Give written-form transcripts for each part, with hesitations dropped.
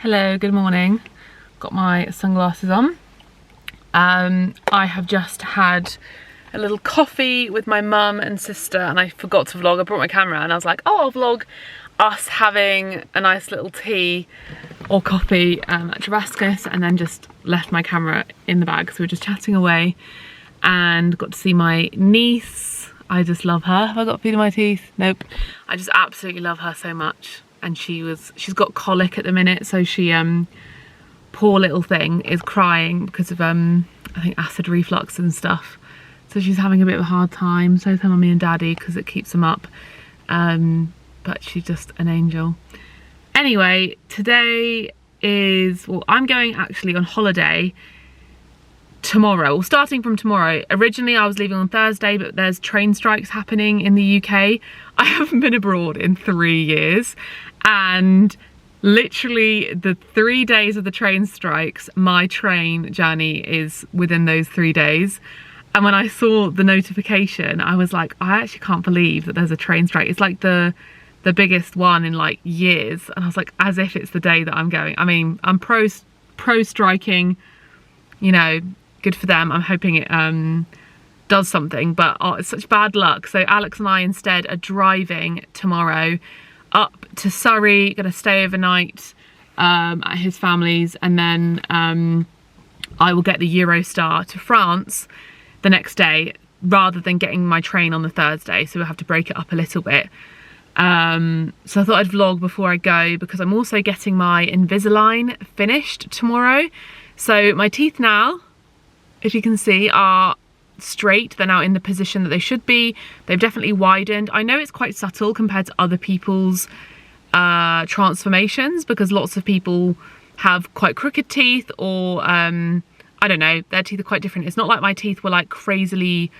Hello, good morning. Got my sunglasses on. I have just had a little coffee with my mum and sister, and I forgot to vlog. I brought my camera and I was like, oh, I'll vlog us having a nice little tea or coffee at Tabascus, and then just left my camera in the bag. So we were just chatting away and got to see my niece. I just love her. Have I got food in my teeth? Nope. I just absolutely love her so much. And she's got colic at the minute, so she poor little thing is crying because of I think acid reflux and stuff. So she's having a bit of a hard time. So is her mummy and daddy, because it keeps them up. But she's just an angel. Anyway, today is, well, I'm going actually on holiday tomorrow, or starting from tomorrow. Originally I was leaving on Thursday, but there's train strikes happening in the UK. I haven't been abroad in 3 years, and literally the 3 days of the train strikes, my train journey is within those 3 days. And when I saw the notification, I was like, I actually can't believe that there's a train strike. It's like the biggest one in like years. And I was like, as if it's the day that I'm going. I mean, I'm pro striking, you know, good for them. I'm hoping it does something, but oh, it's such bad luck. So Alex and I instead are driving tomorrow up to Surrey, gonna stay overnight at his family's, and then I will get the Eurostar to France the next day rather than getting my train on the Thursday, so we'll have to break it up a little bit. So I thought I'd vlog before I go, because I'm also getting my Invisalign finished tomorrow. So my teeth now, if you can see, are straight. They're now in the position that they should be. They've definitely widened. I know it's quite subtle compared to other people's transformations, because lots of people have quite crooked teeth, or I don't know, their teeth are quite different. It's not like my teeth were like crazily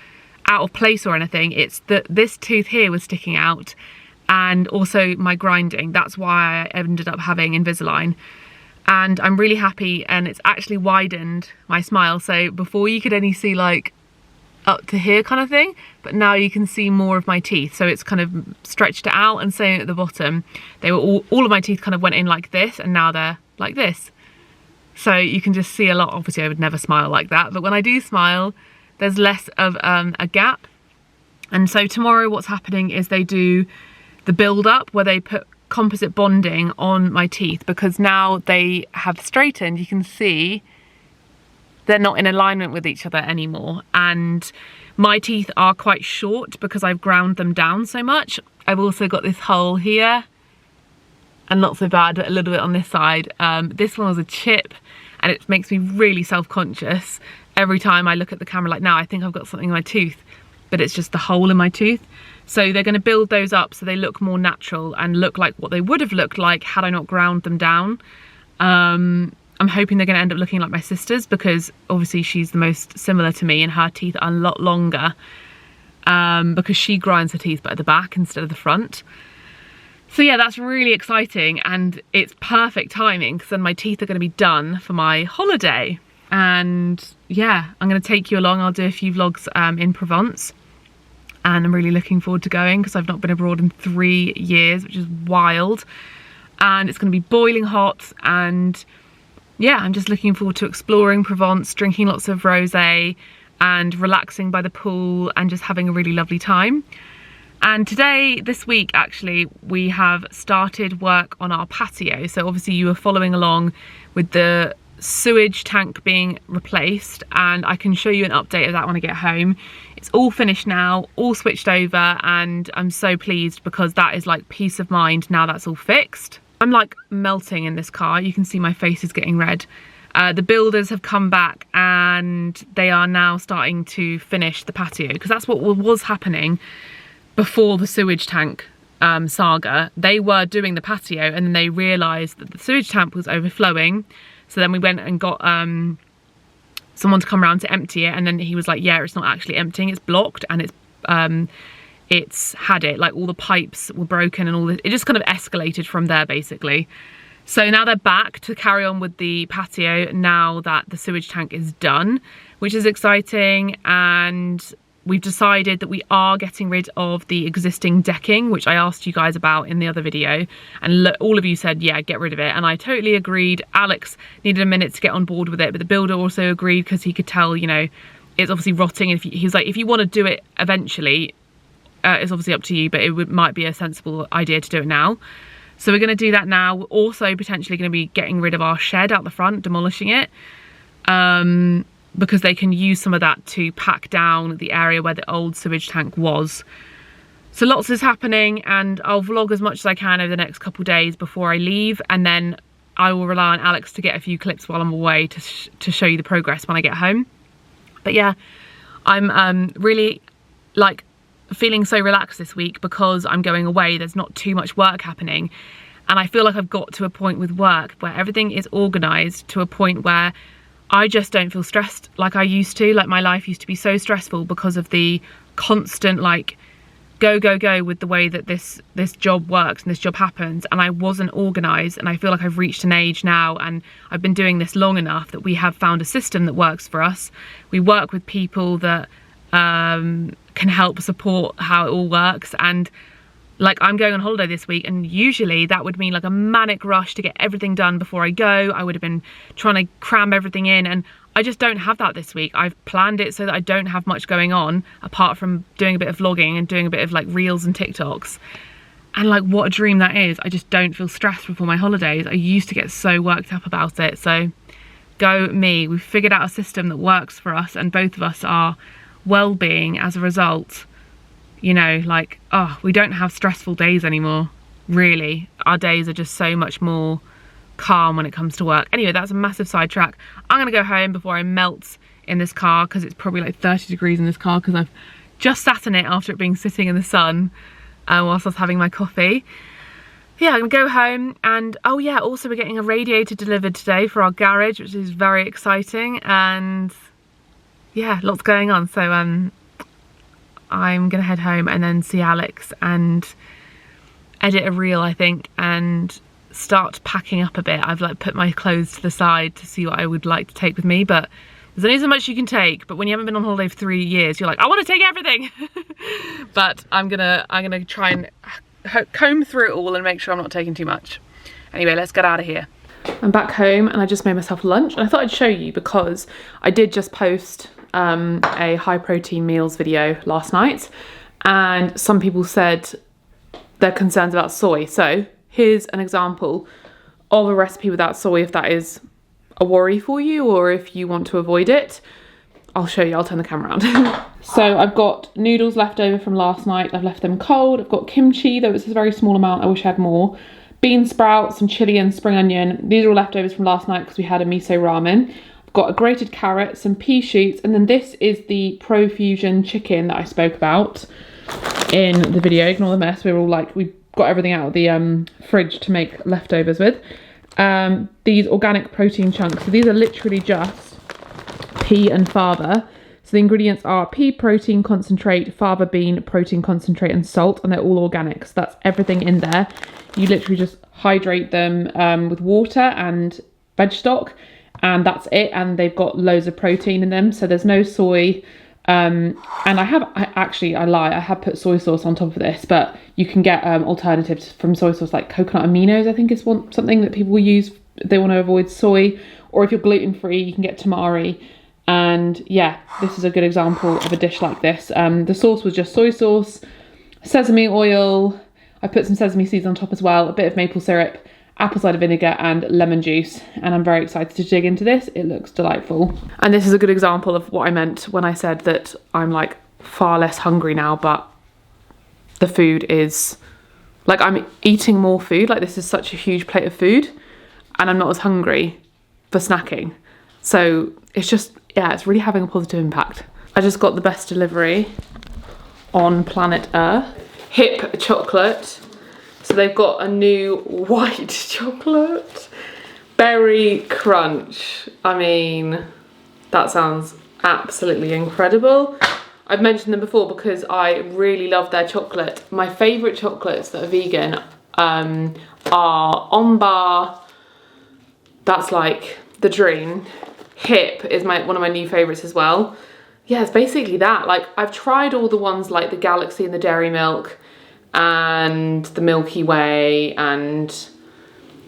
out of place or anything. It's that this tooth here was sticking out, and also my grinding. That's why I ended up having Invisalign. And I'm really happy, and it's actually widened my smile. So before you could only see like up to here kind of thing, but now you can see more of my teeth. So it's kind of stretched it out, and same at the bottom. They were all of my teeth kind of went in like this, and now they're like this. So you can just see a lot. Obviously I would never smile like that, but when I do smile, there's less of a gap. And so tomorrow what's happening is they do the build up, where they put composite bonding on my teeth, because now they have straightened. You can see they're not in alignment with each other anymore, and my teeth are quite short because I've ground them down so much. I've also got this hole here, and not so bad, but a little bit on this side. This one was a chip, and it makes me really self-conscious every time I look at the camera. Like now I think I've got something in my tooth, but it's just the hole in my tooth. So they're going to build those up so they look more natural and look like what they would have looked like had I not ground them down. I'm hoping they're going to end up looking like my sister's, because obviously she's the most similar to me, and her teeth are a lot longer because she grinds her teeth but at the back instead of the front. So yeah, that's really exciting, and it's perfect timing because then my teeth are going to be done for my holiday. And yeah, I'm going to take you along. I'll do a few vlogs in Provence. And I'm really looking forward to going, because I've not been abroad in 3 years, which is wild. And it's going to be boiling hot, and yeah, I'm just looking forward to exploring Provence, drinking lots of rosé and relaxing by the pool and just having a really lovely time. And today, this week actually, we have started work on our patio. So obviously you were following along with the sewage tank being replaced, and I can show you an update of that when I get home. It's all finished now, all switched over, and I'm so pleased, because that is like peace of mind now that's all fixed. I'm like melting in this car. You can see my face is getting red. The builders have come back, and they are now starting to finish the patio, because that's what was happening before the sewage tank saga. They were doing the patio, and then they realised that the sewage tank was overflowing. So then we went and got someone to come around to empty it, and then he was like, yeah, it's not actually emptying, it's blocked, and it's had it, like all the pipes were broken and all this. It just kind of escalated from there basically. So now they're back to carry on with the patio now that the sewage tank is done, which is exciting. And we've decided that we are getting rid of the existing decking, which I asked you guys about in the other video, and all of you said, yeah, get rid of it, and I totally agreed. Alex needed a minute to get on board with it, but the builder also agreed because he could tell, you know, it's obviously rotting, and he was like, if you want to do it eventually, it's obviously up to you, but might be a sensible idea to do it now. So we're going to do that now. We're also potentially going to be getting rid of our shed out the front, demolishing it, because they can use some of that to pack down the area where the old sewage tank was. So lots is happening, and I'll vlog as much as I can over the next couple of days before I leave, and then I will rely on Alex to get a few clips while I'm away to show you the progress when I get home. But yeah, I'm really like feeling so relaxed this week because I'm going away. There's not too much work happening, and I feel like I've got to a point with work where everything is organised to a point where I just don't feel stressed like I used to. Like, my life used to be so stressful because of the constant like go with the way that this job works and this job happens, and I wasn't organised. And I feel like I've reached an age now, and I've been doing this long enough, that we have found a system that works for us. We work with people that can help support how it all works, and like, I'm going on holiday this week, and usually that would mean like a manic rush to get everything done before I go. I would have been trying to cram everything in, and I just don't have that this week. I've planned it so that I don't have much going on apart from doing a bit of vlogging and doing a bit of like reels and TikToks. And like, what a dream that is. I just don't feel stressed before my holidays. I used to get so worked up about it. So go me. We've figured out a system that works for us, and both of us are well-being as a result. You know, like, oh, we don't have stressful days anymore, really. Our days are just so much more calm when it comes to work. Anyway, that's a massive sidetrack. I'm gonna go home before I melt in this car, because it's probably like 30 degrees in this car because I've just sat in it after it being sitting in the sun whilst I was having my coffee. Yeah, I'm gonna go home, and oh yeah, also we're getting a radiator delivered today for our garage, which is very exciting, and yeah, lots going on. So I'm gonna head home and then see Alex and edit a reel, I think, and start packing up a bit. I've like put my clothes to the side to see what I would like to take with me, but there's only so much you can take. But when you haven't been on holiday for 3 years, you're like, I want to take everything. But I'm gonna try and comb through it all and make sure I'm not taking too much. Anyway, let's get out of here. I'm back home, and I just made myself lunch, and I thought I'd show you because I did just post a high protein meals video last night, and some people said their concerns about soy. So here's an example of a recipe without soy, if that is a worry for you or if you want to avoid it. I'll show you, I'll turn the camera around. So I've got noodles left over from last night. I've left them cold. I've got kimchi, though it's a very small amount. I wish I had more. Bean sprouts, some chili and spring onion. These are all leftovers from last night because we had a miso ramen. I've got a grated carrot, some pea shoots, and then this is the Profusion chicken that I spoke about in the video. Ignore the mess. We're all like, we got everything out of the fridge to make leftovers with. These organic protein chunks. So these are literally just pea and fava. So the ingredients are pea protein concentrate, fava bean protein concentrate, and salt, and they're all organic. So that's everything in there. You literally just hydrate them with water and veg stock, and that's it. And they've got loads of protein in them. So there's no soy. And I lie, I have put soy sauce on top of this, but you can get alternatives from soy sauce, like coconut aminos, I think is something that people will use if they want to avoid soy, or if you're gluten-free, you can get tamari. And yeah, this is a good example of a dish like this. The sauce was just soy sauce, sesame oil, I put some sesame seeds on top as well, a bit of maple syrup, apple cider vinegar and lemon juice, and I'm very excited to dig into this. It looks delightful. And this is a good example of what I meant when I said that I'm like far less hungry now, but the food is like, I'm eating more food. Like, this is such a huge plate of food and I'm not as hungry for snacking. So it's just, yeah, it's really having a positive impact. I just got the best delivery on planet Earth. Hip chocolate. So they've got a new white chocolate berry crunch. I mean, that sounds absolutely incredible. I've mentioned them before because I really love their chocolate. My favourite chocolates that are vegan are On Bar. That's like the dream. Hip is one of my new favourites as well. yeah, it's basically that. Like, I've tried all the ones like the Galaxy and the Dairy Milk and the Milky Way and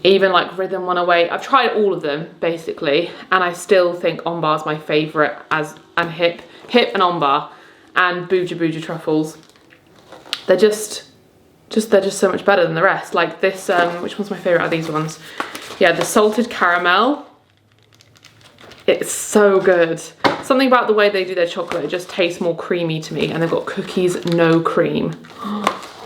even like Rhythm 108. I've tried all of them basically, and I still think On Bar's my favourite, and Hip and On Bar and Booja Booja truffles. They're just so much better than the rest. Like this, which one's my favourite of these ones? Yeah, the salted caramel. It's so good. Something about the way they do their chocolate, it just tastes more creamy to me, and they've got cookies, no cream.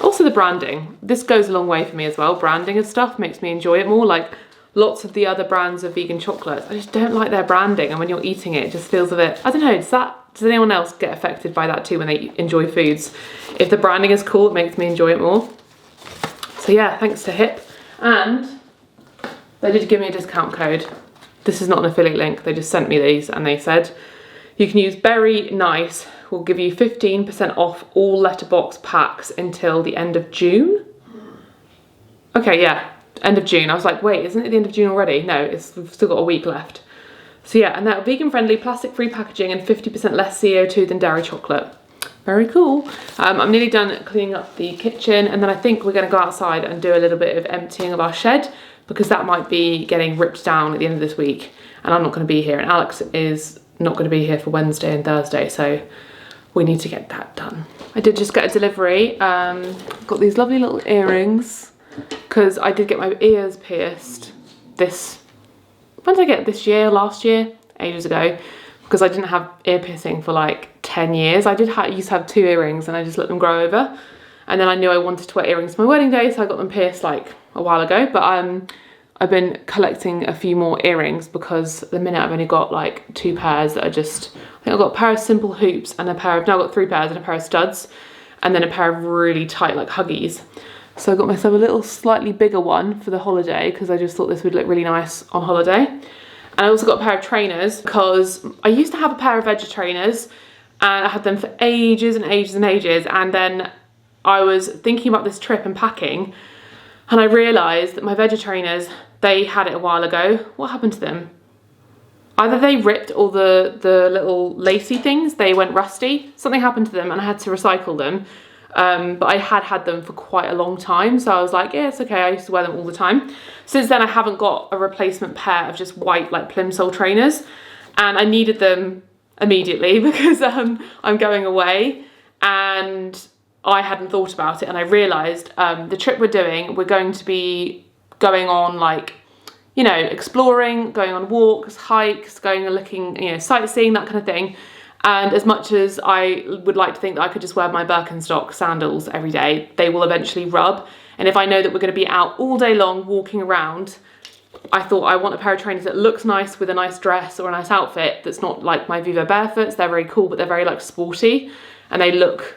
Also the branding. This goes a long way for me as well. Branding and stuff makes me enjoy it more. Like lots of the other brands of vegan chocolates, I just don't like their branding, and when you're eating it, it just feels a bit, I don't know, does anyone else get affected by that too when they enjoy foods? If the branding is cool, it makes me enjoy it more. So yeah, thanks to Hip. And they did give me a discount code. This is not an affiliate link, they just sent me these and they said, you can use Berry Nice, will give you 15% off all letterbox packs until the end of June. Okay, yeah, end of June. I was like, wait, isn't it the end of June already? No, we've still got a week left. So yeah, and they're vegan friendly, plastic free packaging and 50% less CO2 than dairy chocolate. Very cool. I'm nearly done cleaning up the kitchen, and then I think we're gonna go outside and do a little bit of emptying of our shed, because that might be getting ripped down at the end of this week, and I'm not gonna be here, and Alex is not gonna be here for Wednesday and Thursday, so we need to get that done. I did just get a delivery. Got these lovely little earrings, because I did get my ears pierced when did I get it? This year, last year, ages ago, because I didn't have ear piercing for like 10 years. I used to have 2 earrings and I just let them grow over. And then I knew I wanted to wear earrings for my wedding day, so I got them pierced like a while ago. But I've been collecting a few more earrings, because at the minute I've only got like 2 pairs that are just, I think I've got a pair of simple hoops and now I've got 3 pairs and a pair of studs, and then a pair of really tight like huggies. So I got myself a little slightly bigger one for the holiday, because I just thought this would look really nice on holiday. And I also got a pair of trainers, because I used to have a pair of veggie trainers and I had them for ages and ages and ages. And then I was thinking about this trip and packing, and I realised that my veggie trainers, they had it a while ago. What happened to them? Either they ripped, or the little lacy things, they went rusty. Something happened to them and I had to recycle them. But I had them for quite a long time, so I was like, yeah, it's okay. I used to wear them all the time. Since then I haven't got a replacement pair of just white like plimsoll trainers, and I needed them immediately because I'm going away, and I hadn't thought about it, and I realised the trip we're doing, we're going to be going on like, you know, exploring, going on walks, hikes, going and looking, you know, sightseeing, that kind of thing. And as much as I would like to think that I could just wear my Birkenstock sandals every day, they will eventually rub. And if I know that we're going to be out all day long walking around, I thought I want a pair of trainers that looks nice with a nice dress or a nice outfit that's not like my Vivo Barefoots. They're very cool, but they're very like sporty, and they look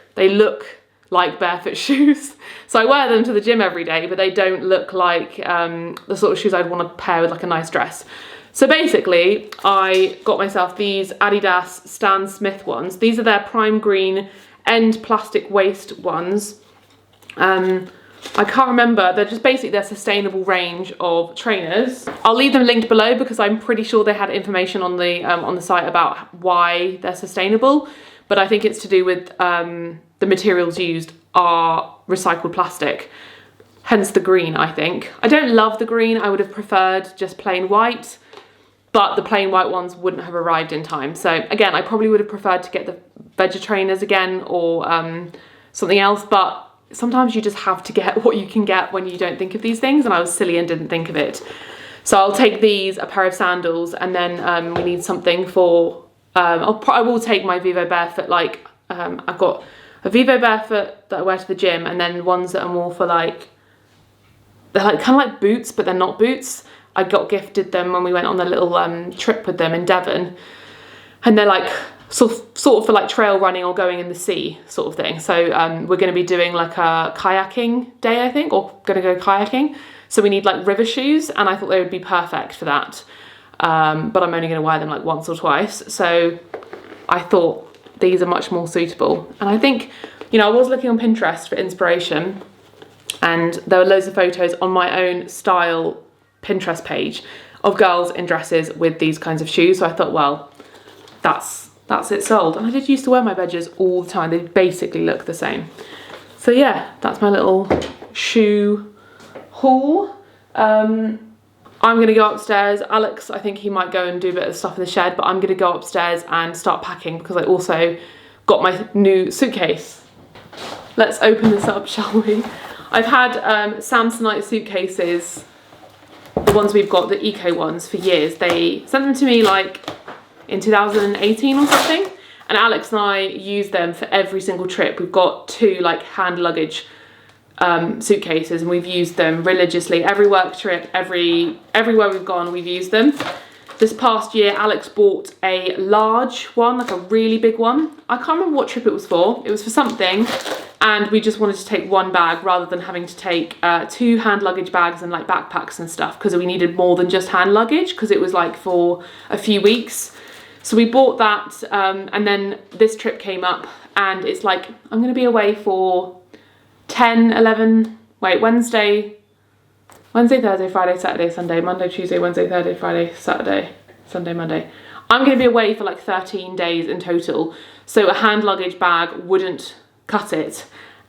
like barefoot shoes. So I wear them to the gym every day, but they don't look like the sort of shoes I'd want to pair with like a nice dress. So basically, I got myself these Adidas Stan Smith ones. These are their prime green end plastic waist ones. I can't remember, they're just basically their sustainable range of trainers. I'll leave them linked below, because I'm pretty sure they had information on the site about why they're sustainable, but I think it's to do with the materials used are recycled plastic, hence the green, I think. I don't love the green, I would have preferred just plain white, but the plain white ones wouldn't have arrived in time. So again, I probably would have preferred to get the veggie trainers again, or something else, but sometimes you just have to get what you can get when you don't think of these things, and I was silly and didn't think of it. So I'll take these, a pair of sandals, and then we need something for, I will take my Vivo Barefoot, like, I've got a Vivo Barefoot that I wear to the gym, and then ones that are more for like, they're like kind of like boots, but they're not boots. I got gifted them when we went on a little trip with them in Devon, and they're like sort of for like trail running or going in the sea sort of thing. So we're going to be doing like a kayaking day, I think, or going to go kayaking. So we need like river shoes, and I thought they would be perfect for that. But I'm only going to wear them like once or twice. So I thought these are much more suitable. And I think, you know, I was looking on Pinterest for inspiration, and there were loads of photos on my own style Pinterest page of girls in dresses with these kinds of shoes. So I thought, well, that's that's it sold. And I did used to wear my wedges all the time. They basically look the same. So yeah, that's my little shoe haul. I'm gonna go upstairs. Alex, I think he might go and do a bit of stuff in the shed, but I'm gonna go upstairs and start packing because I also got my new suitcase. Let's open this up, shall we? I've had Samsonite suitcases, the ones we've got, the eco ones, for years. They sent them to me like in 2018 or something, and Alex and I use them for every single trip. We've got 2 like hand luggage suitcases, and we've used them religiously. Every work trip, everywhere we've gone, we've used them. This past year, Alex bought a large one, like a really big one. I can't remember what trip it was for. It was for something, and we just wanted to take one bag rather than having to take 2 hand luggage bags and like backpacks and stuff, because we needed more than just hand luggage, because it was like for a few weeks. So we bought that, and then this trip came up, and it's like, I'm gonna be away for 10, 11, wait, Wednesday, Thursday, Friday, Saturday, Sunday, Monday, Tuesday, Wednesday, Thursday, Friday, Saturday, Sunday, Monday. I'm going to be away for like 13 days in total, so a hand luggage bag wouldn't cut it.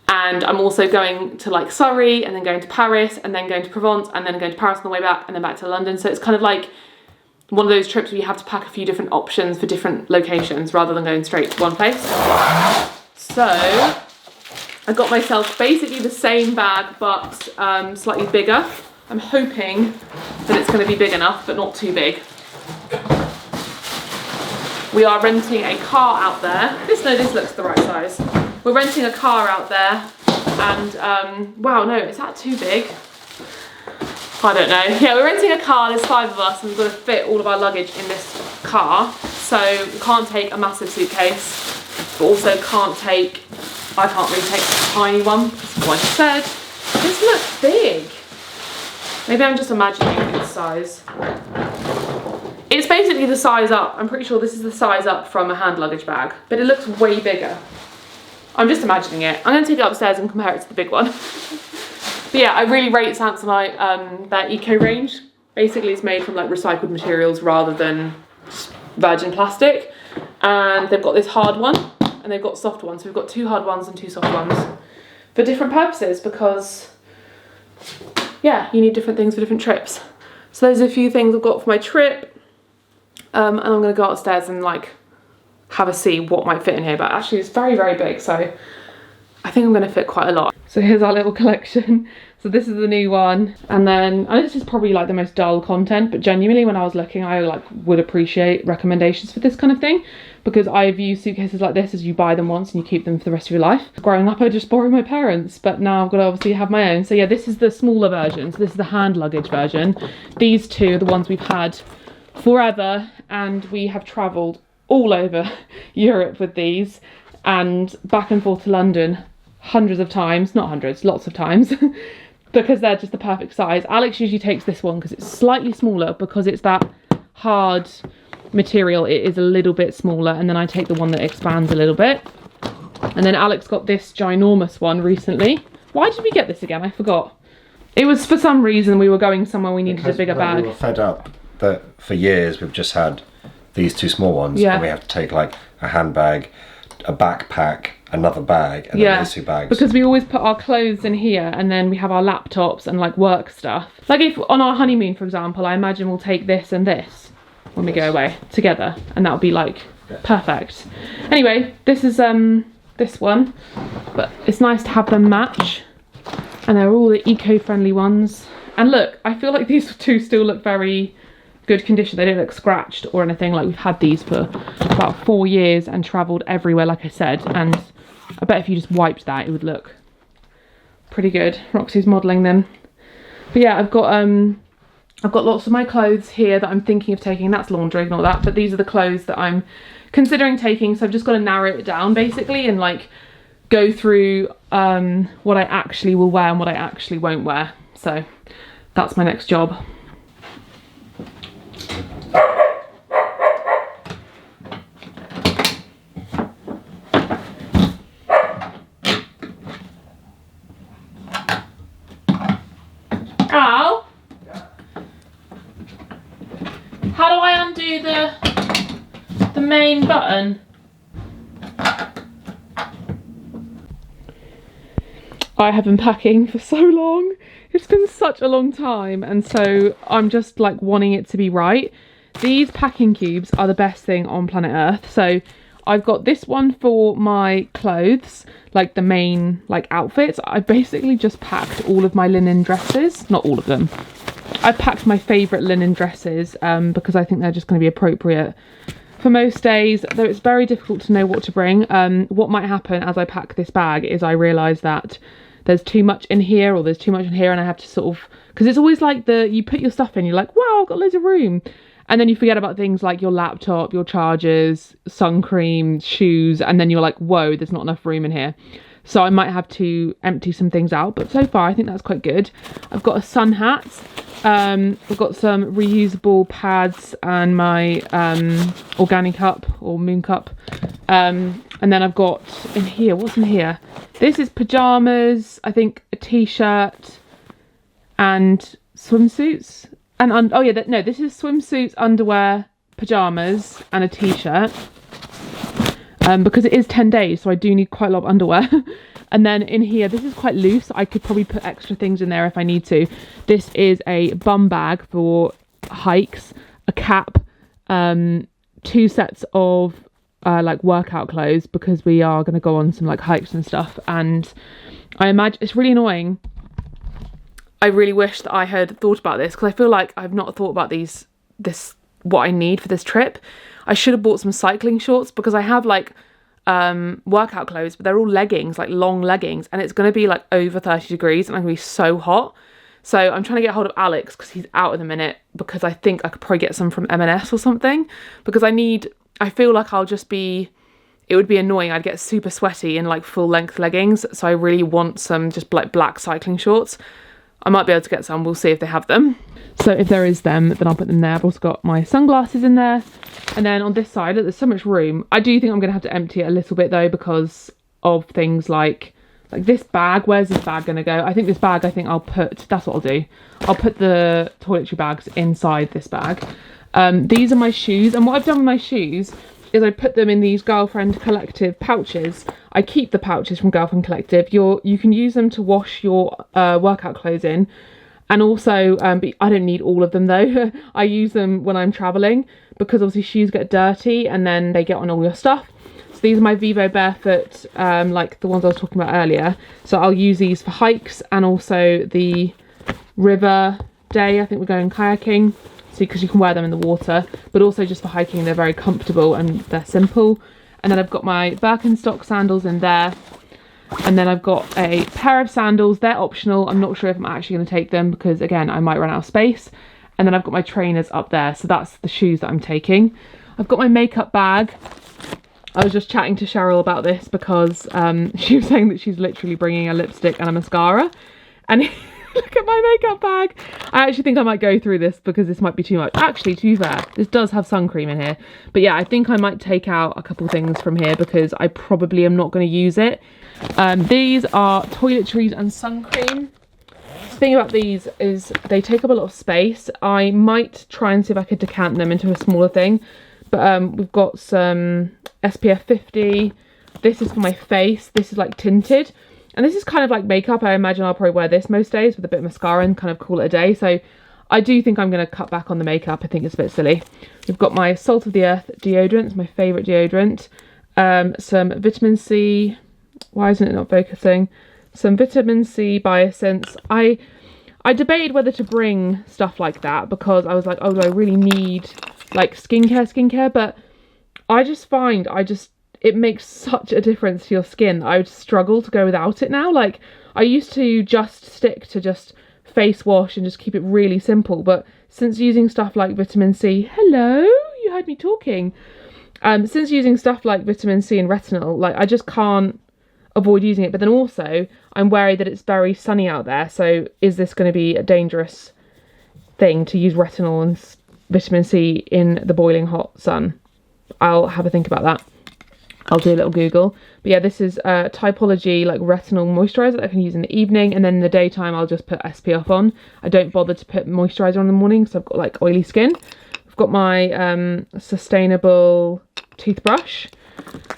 And I'm also going to like Surrey, and then going to Paris, and then going to Provence, and then going to Paris on the way back, and then back to London. So it's kind of like one of those trips where you have to pack a few different options for different locations rather than going straight to one place. So I got myself basically the same bag, but slightly bigger. I'm hoping that it's going to be big enough, but not too big. We are renting a car out there. This looks the right size. We're renting a car out there, and wow, no, is that too big? I don't know. Yeah, we're renting a car. There's 5 of us, and we've got to fit all of our luggage in this car. So we can't take a massive suitcase, but also I can't really take a tiny one. That's what I said. This looks big. Maybe I'm just imagining its size. It's basically the size up. I'm pretty sure this is the size up from a hand luggage bag, but it looks way bigger. I'm just imagining it. I'm gonna take it upstairs and compare it to the big one. But yeah, I really rate Samsonite, their eco range. Basically it's made from like recycled materials rather than virgin plastic. And they've got this hard one, and they've got soft ones. So we've got 2 hard ones and 2 soft ones for different purposes, because yeah, you need different things for different trips. So there's a few things I've got for my trip, and I'm gonna go upstairs and like have a see what might fit in here. But actually it's very, very big, so I think I'm gonna fit quite a lot. So here's our little collection. So this is the new one, and then, and this is probably like the most dull content, but genuinely when I was looking, I like would appreciate recommendations for this kind of thing, because I've used suitcases like this as you buy them once and you keep them for the rest of your life. Growing up I just borrowed my parents, but now I've got to obviously have my own. So yeah, this is the smaller version. So this is the hand luggage version. These 2 are the ones we've had forever, and we have travelled all over Europe with these, and back and forth to London hundreds of times, not hundreds, lots of times, because they're just the perfect size. Alex usually takes this one because it's slightly smaller, because it's that hard material, it is a little bit smaller, and then I take the one that expands a little bit. And then Alex got this ginormous one recently. Why did we get this again? I forgot. It was for some reason we were going somewhere, we needed a bigger bag. We were fed up that for years we've just had these 2 small ones, and we have to take like a handbag, a backpack, another bag, and then these 2 bags. Because we always put our clothes in here, and then we have our laptops and like work stuff. Like if on our honeymoon, for example, I imagine we'll take this and this when we go away together, and that'll be like perfect. Anyway, this is this one, but it's nice to have them match, and they're all the eco-friendly ones. And look, I feel like these 2 still look very good condition. They don't look scratched or anything. Like we've had these for about 4 years and travelled everywhere, like I said, and I bet if you just wiped that it would look pretty good. Roxy's modelling them. But yeah, I've got lots of my clothes here that I'm thinking of taking. That's laundry, ignore that, but these are the clothes that I'm considering taking. So I've just got to narrow it down basically, and like go through what I actually will wear and what I actually won't wear. So that's my next job. Al? How do I undo the main button? I have been packing for so long. It's been such a long time, and so I'm just like wanting it to be right. These packing cubes are the best thing on planet Earth. So I've got this one for my clothes, like the main like outfits. I basically just packed all of my linen dresses, not all of them. I packed my favourite linen dresses because I think they're just going to be appropriate for most days, though it's very difficult to know what to bring. What might happen as I pack this bag is I realise that there's too much in here or there's too much in here, and I have to sort of, because it's always like you put your stuff in, you're like, wow, I've got loads of room. And then you forget about things like your laptop, your chargers, sun cream, shoes, and then you're like, whoa, there's not enough room in here. So I might have to empty some things out, but so far I think that's quite good. I've got a sun hat. I've got some reusable pads and my organic cup or moon cup. And then I've got in here, what's in here? This is pyjamas, I think a t-shirt and swimsuits. And oh yeah, no, this is swimsuits, underwear, pyjamas and a t-shirt. Because it is 10 days, so I do need quite a lot of underwear. And then in here, this is quite loose. I could probably put extra things in there if I need to. This is a bum bag for hikes, a cap, 2 sets of like workout clothes because we are going to go on some like hikes and stuff. And I imagine it's really annoying. I really wish that I had thought about this because I feel like I've not thought about what I need for this trip. I should have bought some cycling shorts because I have like workout clothes, but they're all leggings, like long leggings, and it's going to be like over 30 degrees and I'm going to be so hot. So I'm trying to get hold of Alex because he's out in a minute, because I think I could probably get some from M&S or something, because I feel like it would be annoying. I'd get super sweaty in like full length leggings. So I really want some just like black cycling shorts. I might be able to get some. We'll see if they have them. So if there is them, then I'll put them there. I've also got my sunglasses in there. And then on this side, look, there's so much room. I do think I'm going to have to empty it a little bit though, because of things like this bag. Where's this bag going to go? I think this bag, that's what I'll do. I'll put the toiletry bags inside this bag. These are my shoes. And what I've done with my shoes is I put them in these Girlfriend Collective pouches. I keep the pouches from Girlfriend Collective. You can use them to wash your workout clothes in. And also, but I don't need all of them though. I use them when I'm travelling because obviously shoes get dirty and then they get on all your stuff. So these are my Vivo Barefoot, like the ones I was talking about earlier. So I'll use these for hikes and also the river day. I think we're going kayaking. So because you can wear them in the water, but also just for hiking, they're very comfortable and they're simple. And then I've got my Birkenstock sandals in there. And then I've got a pair of sandals. They're optional. I'm not sure if I'm actually going to take them because, again, I might run out of space. And then I've got my trainers up there. So that's the shoes that I'm taking. I've got my makeup bag. I was just chatting to Cheryl about this because she was saying that she's literally bringing a lipstick and a mascara. And look at my makeup bag. I actually think I might go through this because this might be too much. Actually, to be fair, this does have sun cream in here. But yeah, I think I might take out a couple things from here because I probably am not going to use it. These are toiletries and sun cream. The thing about these is they take up a lot of space. I might try and see if I could decant them into a smaller thing. But we've got some SPF 50. This is for my face. This is like tinted. And this is kind of like makeup. I imagine I'll probably wear this most days with a bit of mascara and kind of call it a day. So I do think I'm going to cut back on the makeup. I think it's a bit silly. We've got my Salt of the Earth deodorant. It's my favourite deodorant. Some vitamin C. Why isn't it not focusing? Some vitamin C Biosense. I debated whether to bring stuff like that because I was like, oh, do I really need like skincare? But I just find it makes such a difference to your skin. I would struggle to go without it now. Like I used to just stick to just face wash and just keep it really simple. But since using stuff like vitamin C, hello, you heard me talking. Since using stuff like vitamin C and retinol, like I just can't avoid using it. But then also I'm worried that it's very sunny out there. So is this going to be a dangerous thing to use retinol and vitamin C in the boiling hot sun? I'll have a think about that. I'll do a little Google. But yeah, this is Typology like retinol moisturiser that I can use in the evening, and then in the daytime I'll just put SPF on. I don't bother to put moisturiser on in the morning because I've got like oily skin. I've got my sustainable toothbrush,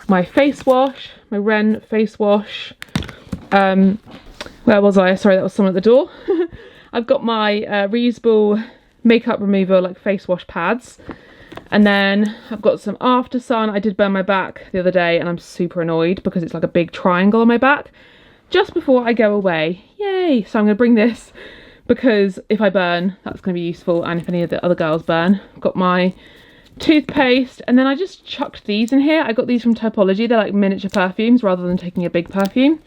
my face wash, my Ren face wash. Where was I? Sorry, that was someone at the door. I've got my reusable makeup remover, like face wash pads. And then I've got some After Sun. I did burn my back the other day and I'm super annoyed because it's like a big triangle on my back just before I go away. Yay! So I'm going to bring this because if I burn, that's going to be useful, and if any of the other girls burn. I've got my toothpaste, and then I just chucked these in here. I got these from Typology. They're like miniature perfumes rather than taking a big perfume.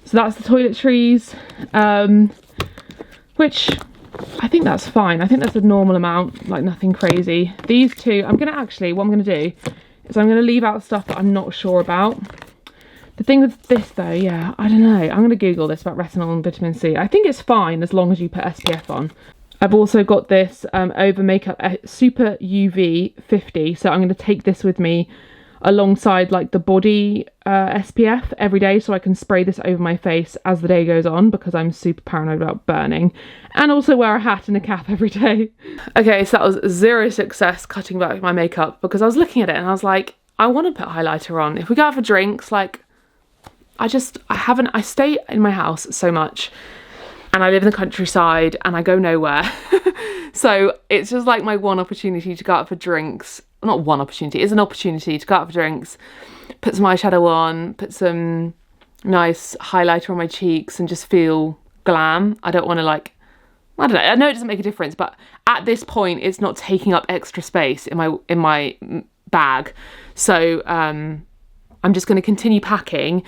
So that's the toiletries, which I think that's fine. I think that's a normal amount, like nothing crazy. These two, what I'm gonna do is I'm gonna leave out stuff that I'm not sure about. The thing with this though, yeah, I don't know. I'm gonna Google this about retinol and vitamin C. I think it's fine as long as you put SPF on. I've also got this Over Makeup Super UV 50. So I'm gonna take this with me alongside like the body SPF every day, so I can spray this over my face as the day goes on because I'm super paranoid about burning, and also wear a hat and a cap every day. Okay, so that was zero success cutting back my makeup because I was looking at it and I was like, I want to put highlighter on. If we go out for drinks, like I stay in my house so much and I live in the countryside and I go nowhere. So it's just like my one opportunity to go out for drinks. Not one opportunity, it's an opportunity to go out for drinks, put some eyeshadow on, put some nice highlighter on my cheeks and just feel glam. I don't want to like, I don't know, I know it doesn't make a difference, but at this point it's not taking up extra space in my bag. So I'm just going to continue packing.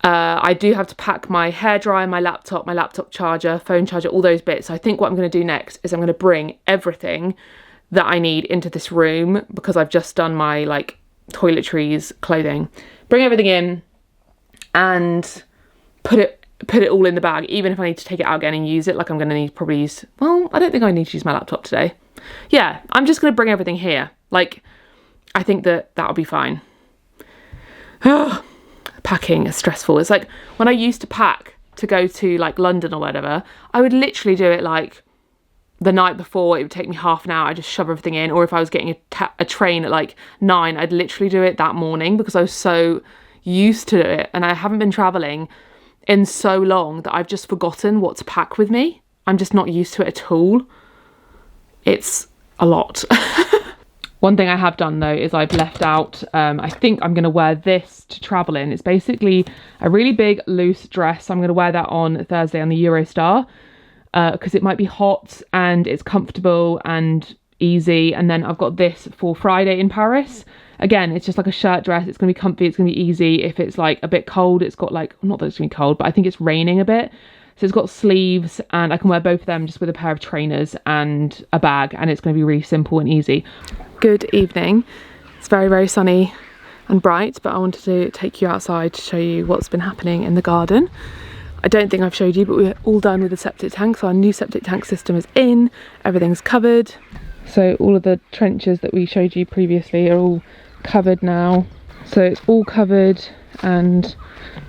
I do have to pack my hairdryer, my laptop charger, phone charger, all those bits. So I think what I'm going to do next is I'm going to bring everything that I need into this room because I've just done my like toiletries, clothing. Bring everything in and put it all in the bag, even if I need to take it out again and use it. Like I'm going to probably use, well, I don't think I need to use my laptop today. Yeah, I'm just going to bring everything here. Like, I think that'll be fine. Packing is stressful. It's like when I used to pack to go to like London or whatever, I would literally do it like the night before. It would take me half an hour. I'd just shove everything in. Or if I was getting a train at like 9, I'd literally do it that morning because I was so used to it. And I haven't been traveling in so long that I've just forgotten what to pack with me. I'm just not used to it at all. It's a lot. One thing I have done though is I've left out, I think I'm going to wear this to travel in. It's basically a really big loose dress. I'm going to wear that on Thursday on the Eurostar because it might be hot and it's comfortable and easy. And then I've got this for Friday in Paris. Again, it's just like a shirt dress. It's going to be comfy. It's going to be easy. If it's like a bit cold, it's got like, not that it's going to be cold, but I think it's raining a bit. So it's got sleeves and I can wear both of them just with a pair of trainers and a bag, and it's going to be really simple and easy. Good evening. It's very, very sunny and bright, but I wanted to take you outside to show you what's been happening in the garden. I don't think I've showed you, but we're all done with the septic tank. So our new septic tank system is in, everything's covered. So all of the trenches that we showed you previously are all covered now. So it's all covered and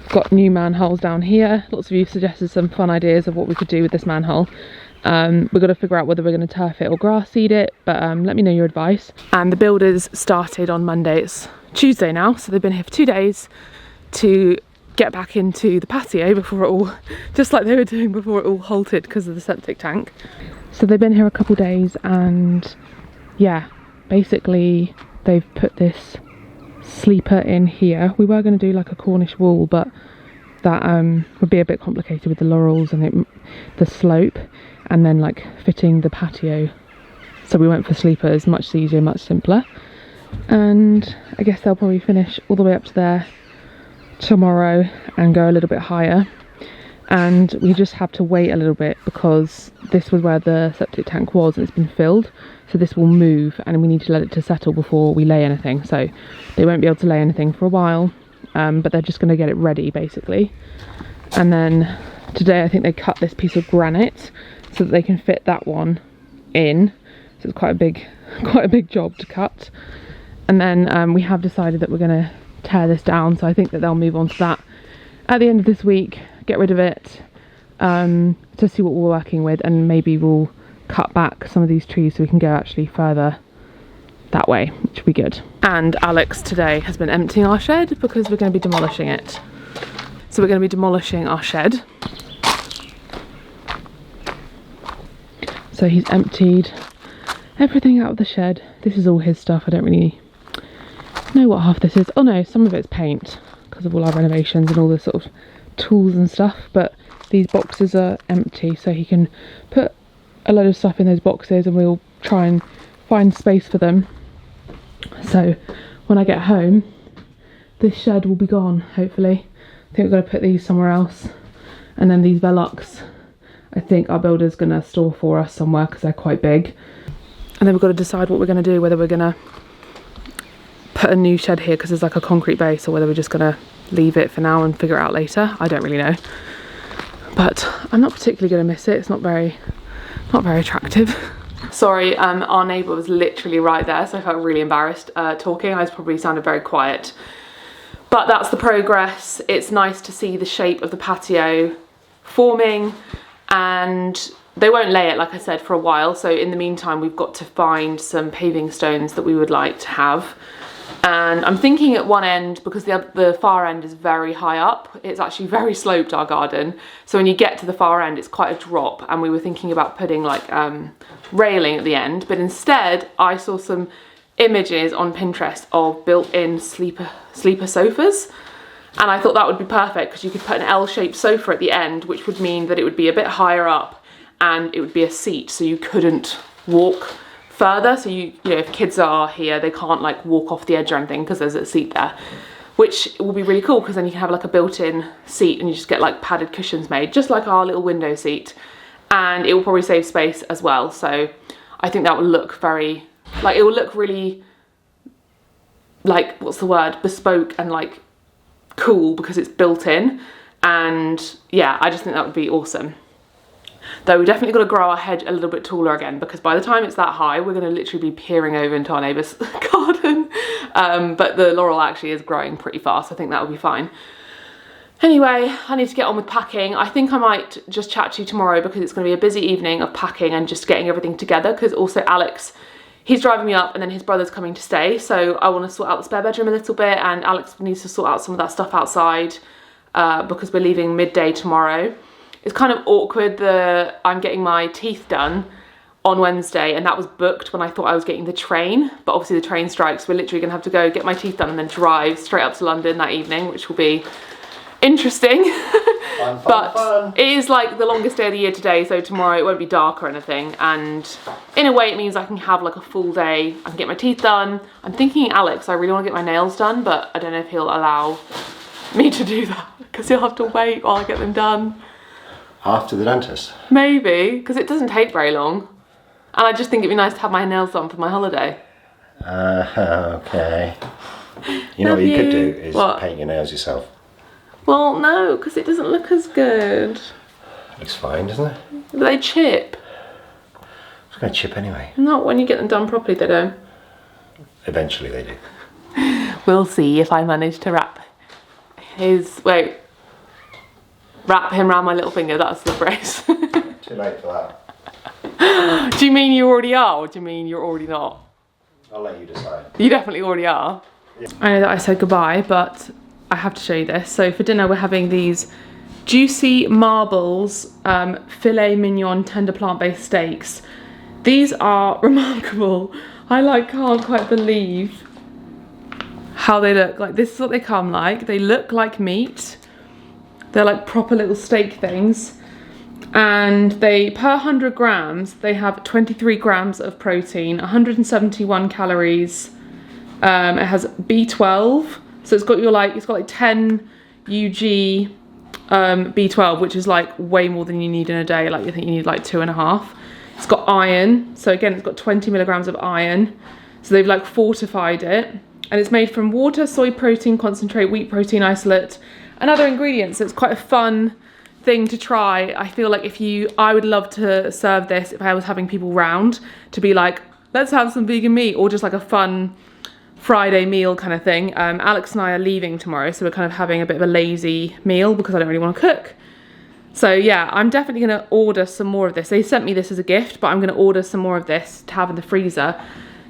got new manholes down here. Lots of you suggested some fun ideas of what we could do with this manhole. We've got to figure out whether we're going to turf it or grass seed it, but let me know your advice. And the builders started on Monday. It's Tuesday now, so they've been here for 2 days to get back into the patio before it all, just like they were doing before it all halted because of the septic tank. So they've been here a couple days and yeah, basically they've put this sleeper in here. We were going to do like a Cornish wall, but that would be a bit complicated with the laurels and the slope, and then like fitting the patio. So we went for sleepers, much easier, much simpler. And I guess they'll probably finish all the way up to there tomorrow and go a little bit higher. And we just have to wait a little bit because this was where the septic tank was and it's been filled. So this will move and we need to let it to settle before we lay anything. So they won't be able to lay anything for a while, but they're just going to get it ready basically. And then today I think they cut this piece of granite so that they can fit that one in. So it's quite a big job to cut. And then we have decided that we're going to tear this down. So I think that they'll move on to that at the end of this week, get rid of it, to see what we're working with, and maybe we'll cut back some of these trees so we can go actually further that way, which would be good. And Alex today has been emptying our shed because we're going to be demolishing it. So we're going to be demolishing our shed So he's emptied everything out of the shed. This is all his stuff. I don't really know what half this is. Oh no, some of it's paint because of all our renovations and all the sort of tools and stuff, but these boxes are empty, so he can put a load of stuff in those boxes and we'll try and find space for them. So when I get home, this shed will be gone, hopefully. I think we're going to put these somewhere else, and then these Velox I think our builder's going to store for us somewhere because they're quite big. And then we've got to decide what we're going to do, whether we're going to put a new shed here because there's like a concrete base, or whether we're just going to leave it for now and figure it out later. I don't really know, but I'm not particularly going to miss it. It's not very attractive. Sorry, our neighbour was literally right there, so I felt really embarrassed talking. I probably sounded very quiet, but that's the progress. It's nice to see the shape of the patio forming, and they won't lay it, like I said, for a while. So in the meantime, we've got to find some paving stones that we would like to have. And I'm thinking at one end, because the far end is very high up, it's actually very sloped, our garden. So when you get to the far end, it's quite a drop. And we were thinking about putting like railing at the end. But instead, I saw some images on Pinterest of built-in sleeper sofas. And I thought that would be perfect because you could put an L-shaped sofa at the end, which would mean that it would be a bit higher up and it would be a seat, so you couldn't walk further. So you know, if kids are here, they can't like walk off the edge or anything because there's a seat there, which will be really cool because then you can have like a built-in seat and you just get like padded cushions made, just like our little window seat, and it will probably save space as well. So I think that will look very, like, it will look really, like, what's the word, bespoke and like cool because it's built in. And yeah, I just think that would be awesome. Though we definitely got to grow our hedge a little bit taller again, because by the time it's that high, we're going to literally be peering over into our neighbour's garden. But the laurel actually is growing pretty fast. I think that will be fine. Anyway, I need to get on with packing. I think I might just chat to you tomorrow because it's going to be a busy evening of packing and just getting everything together, because also Alex, he's driving me up and then his brother's coming to stay. So I want to sort out the spare bedroom a little bit, and Alex needs to sort out some of that stuff outside because we're leaving midday tomorrow. It's kind of awkward that I'm getting my teeth done on Wednesday, and that was booked when I thought I was getting the train. But obviously the train strikes. We're literally going to have to go get my teeth done and then drive straight up to London that evening, which will be interesting. Fun. It is like the longest day of the year today, so tomorrow it won't be dark or anything. And in a way it means I can have like a full day. I can get my teeth done. I'm thinking Alex, I really want to get my nails done, but I don't know if he'll allow me to do that because he'll have to wait while I get them done. After the dentist? Maybe, because it doesn't take very long. And I just think it'd be nice to have my nails done for my holiday. Okay. You know what you could do is paint your nails yourself. Well, no, because it doesn't look as good. Looks fine, doesn't it? But they chip. It's going to chip anyway. Not when you get them done properly, they don't. Eventually they do. We'll see if I manage to wrap him around my little finger. That's the phrase. Too late for that. Do you mean you already are, or do you mean you're already not? I'll let you decide. You definitely already are. Yeah. I know that I said goodbye, but I have to show you this. So for dinner we're having these juicy marbles filet mignon tender plant-based steaks. These are remarkable. I can't quite believe how they look. Like, this is what they come like. They look like meat. They're like proper little steak things, and they, per 100 grams, they have 23 grams of protein, 171 calories. It has B12, so it's got it's got like 10 UG B12, which is like way more than you need in a day. Like, you think you need like 2.5. It's got iron, so again it's got 20 milligrams of iron. So they've like fortified it, and it's made from water, soy protein concentrate, wheat protein isolate, and other ingredients. So it's quite a fun thing to try. I feel like I would love to serve this if I was having people round, to be like, let's have some vegan meat, or just like a fun Friday meal kind of thing. Alex and I are leaving tomorrow, so we're kind of having a bit of a lazy meal because I don't really want to cook. So yeah, I'm definitely going to order some more of this. They sent me this as a gift, but I'm going to order some more of this to have in the freezer,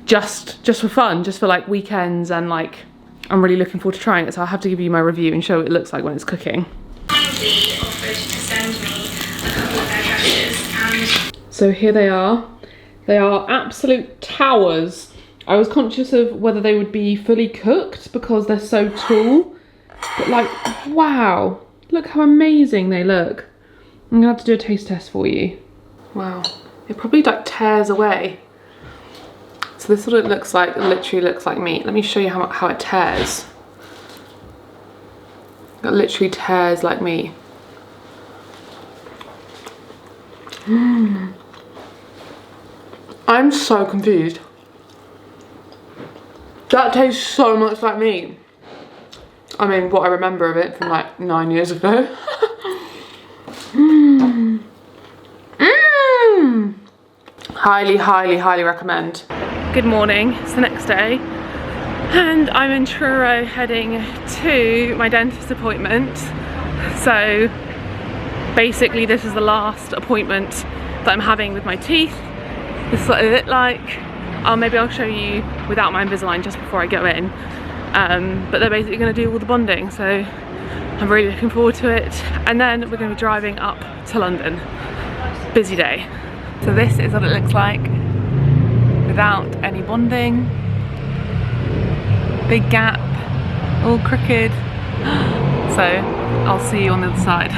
just for fun, just for like weekends, and like, I'm really looking forward to trying it, so I'll have to give you my review and show what it looks like when it's cooking. So here they are. They are absolute towers. I was conscious of whether they would be fully cooked because they're so tall. But like, wow. Look how amazing they look. I'm gonna have to do a taste test for you. Wow. It probably like tears away. So this is what it looks like. It literally looks like meat. Let me show you how it tears. It literally tears like meat. I'm so confused. That tastes so much like meat. I mean, what I remember of it from like 9 years ago. Highly, highly, highly recommend. Good morning, it's the next day. And I'm in Truro heading to my dentist appointment. So basically this is the last appointment that I'm having with my teeth. This is what they look like. Maybe I'll show you without my Invisalign just before I go in. But they're basically going to do all the bonding, so I'm really looking forward to it. And then we're going to be driving up to London. Busy day. So this is what it looks like without any bonding. Big gap, all crooked. So I'll see you on the other side.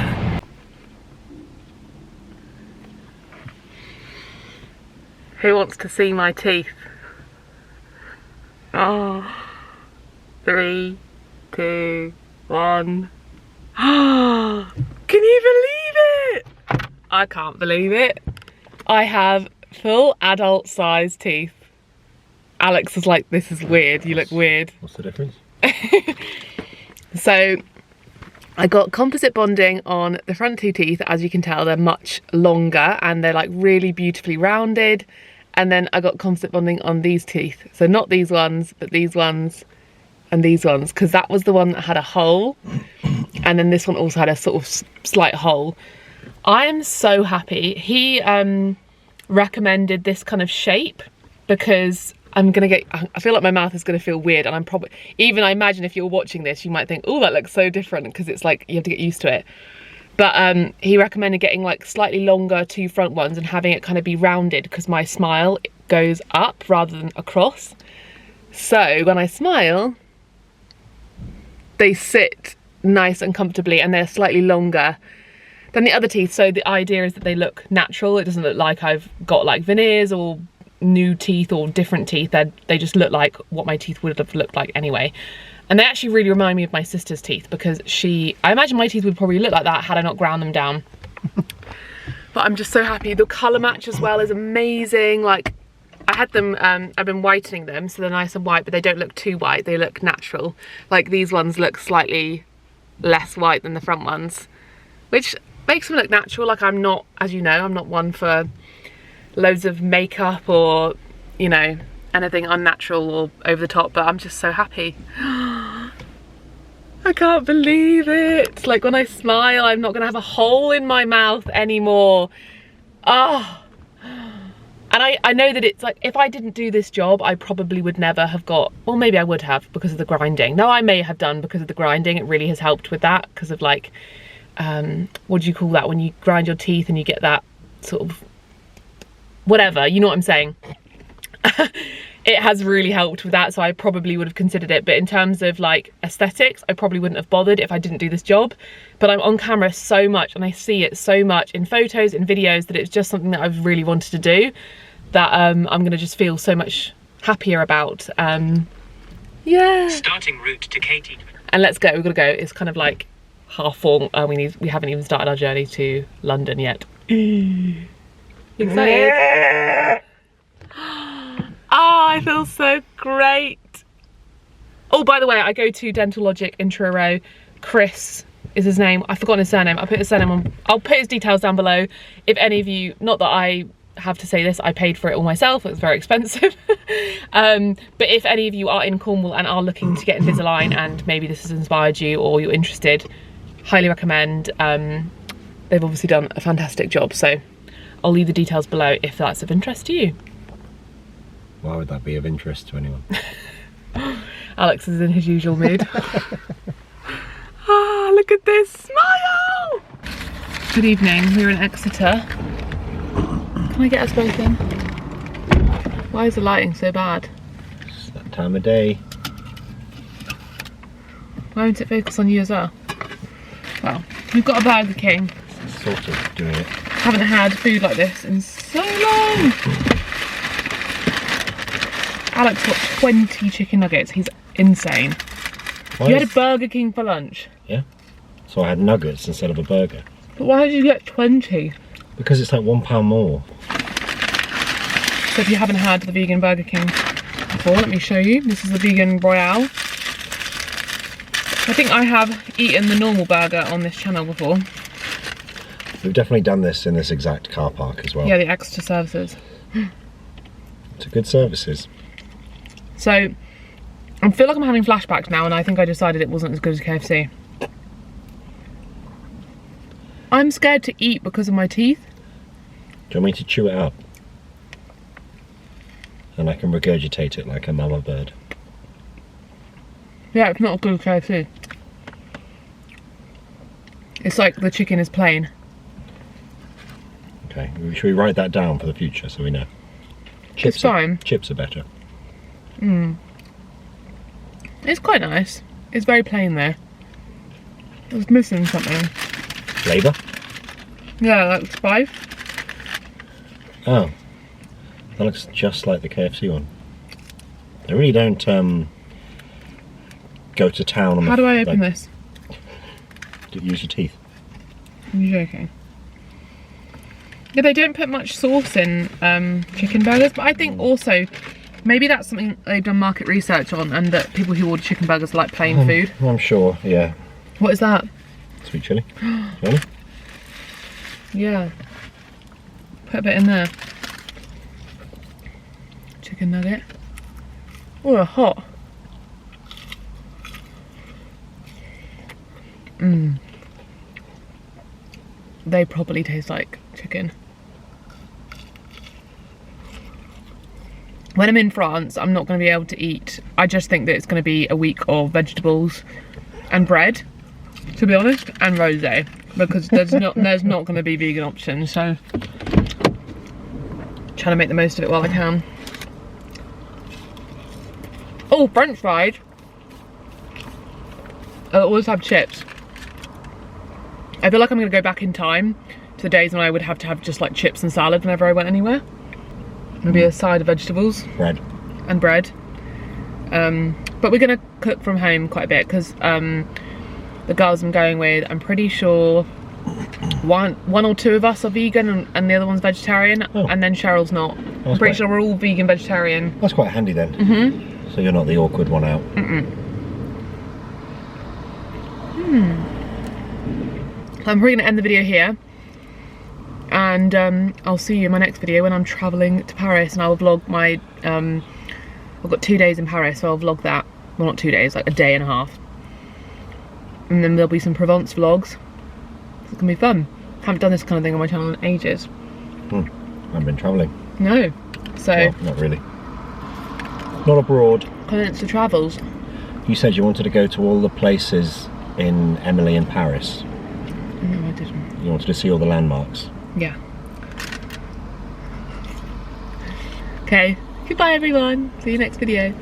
Who wants to see my teeth? Oh, 3, 2, 1. Can you believe it? I can't believe it. I have full adult size teeth. Alex is like, this is weird, you look weird. What's the difference? So I got composite bonding on the front 2 teeth. As you can tell, they're much longer and they're like really beautifully rounded. And then I got composite bonding on these teeth. So not these ones, but these ones and these ones, because that was the one that had a hole. And then this one also had a sort of slight hole. I am so happy. He recommended this kind of shape because I'm gonna get, I feel like my mouth is gonna feel weird, and I'm probably, even I imagine if you're watching this, you might think, oh, that looks so different, because it's like, you have to get used to it. But he recommended getting like slightly longer 2 front ones and having it kind of be rounded, because my smile goes up rather than across. So when I smile, they sit nice and comfortably, and they're slightly longer than the other teeth. So the idea is that they look natural. It doesn't look like I've got like veneers or new teeth or different teeth. They just look like what my teeth would have looked like anyway. And they actually really remind me of my sister's teeth, because I imagine my teeth would probably look like that had I not ground them down. But I'm just so happy. The colour match as well is amazing. Like, I had them, I've been whitening them so they're nice and white, but they don't look too white, they look natural. Like these ones look slightly less white than the front ones, which makes them look natural. Like, I'm not, as you know, I'm not one for loads of makeup or, you know, anything unnatural or over the top, but I'm just so happy. I can't believe it. Like, when I smile, I'm not gonna have a hole in my mouth anymore. Oh. And I know that it's like, if I didn't do this job, I probably would never have got, well, maybe I would have because of the grinding. No, I may have done because of the grinding. It really has helped with that, because of like, what do you call that? When you grind your teeth and you get that sort of, whatever, you know what I'm saying? It has really helped with that, so I probably would have considered it. But in terms of like aesthetics, I probably wouldn't have bothered if I didn't do this job. But I'm on camera so much and I see it so much in photos and videos that it's just something that I've really wanted to do, that I'm gonna just feel so much happier about. Yeah. Starting route to Katie. And let's go, we've gotta go. It's kind of like 4:30. We haven't even started our journey to London yet. Excited. Oh, I feel so great. Oh, by the way, I go to Dental Logic in Truro. Chris is his name. I've forgotten his surname. I'll put his surname on. I'll put his details down below. If any of you, not that I have to say this, I paid for it all myself. It was very expensive. But if any of you are in Cornwall and are looking to get Invisalign, and maybe this has inspired you or you're interested, highly recommend. They've obviously done a fantastic job. So I'll leave the details below if that's of interest to you. Why would that be of interest to anyone? Alex is in his usual mood. Ah, look at this smile! Good evening, we're in Exeter. Come Can I get us both in? Why is the lighting so bad? It's that time of day. Why won't it focus on you as well? Well, we've got a Burger King. It's sort of doing it. Haven't had food like this in so long. Alex got 20 chicken nuggets. He's insane. You had a Burger King for lunch? Yeah. So I had nuggets instead of a burger. But why did you get 20? Because it's like £1 more. So if you haven't had the vegan Burger King before, let me show you. This is the vegan Royale. I think I have eaten the normal burger on this channel before. We've definitely done this in this exact car park as well. Yeah, the extra services. It's a good services. So, I feel like I'm having flashbacks now, and I think I decided it wasn't as good as KFC. I'm scared to eat because of my teeth. Do you want me to chew it up? And I can regurgitate it like a mama bird. Yeah, it's not as good as KFC. It's like the chicken is plain. Okay, should we write that down for the future so we know? Chips It's fine. Chips are better. It's quite nice. It's very plain though. I was missing something. Flavour? Yeah, like spice. Oh. That looks just like the KFC one. They really don't go to town on How do I open this? Use your teeth. Are you joking? Yeah, they don't put much sauce in chicken burgers, but I think also maybe that's something they've done market research on, and that people who order chicken burgers like plain food. I'm sure, yeah. What is that? Sweet chilli. Really? Yeah. Put a bit in there. Chicken nugget. Oh, they're hot. They probably taste like chicken. When I'm in France, I'm not going to be able to eat. I just think that it's going to be a week of vegetables and bread, to be honest, and rosé, because there's not going to be vegan options. So, trying to make the most of it while I can. Oh, French fries. I'll always have chips. I feel like I'm going to go back in time to the days when I would have to have just like chips and salad whenever I went anywhere. Maybe a side of vegetables. Bread. And bread. But we're going to cook from home quite a bit because the girls I'm going with, I'm pretty sure one or two of us are vegan and the other one's vegetarian, and then Cheryl's not. I'm pretty sure we're all vegan, vegetarian. That's quite handy then. So you're not the awkward one out. I'm probably going to end the video here, and I'll see you in my next video when I'm travelling to Paris, and I'll vlog my, I've got 2 days in Paris, so I'll vlog that. Well, not 2 days, like a day and a half. And then there'll be some Provence vlogs. It's going to be fun. Haven't done this kind of thing on my channel in ages. I haven't been travelling. No. So. Well, not really. Not abroad. Comments to travels. You said you wanted to go to all the places in Emily in Paris. No, I didn't. You wanted to see all the landmarks. Yeah. Okay. Goodbye, everyone. See you next video.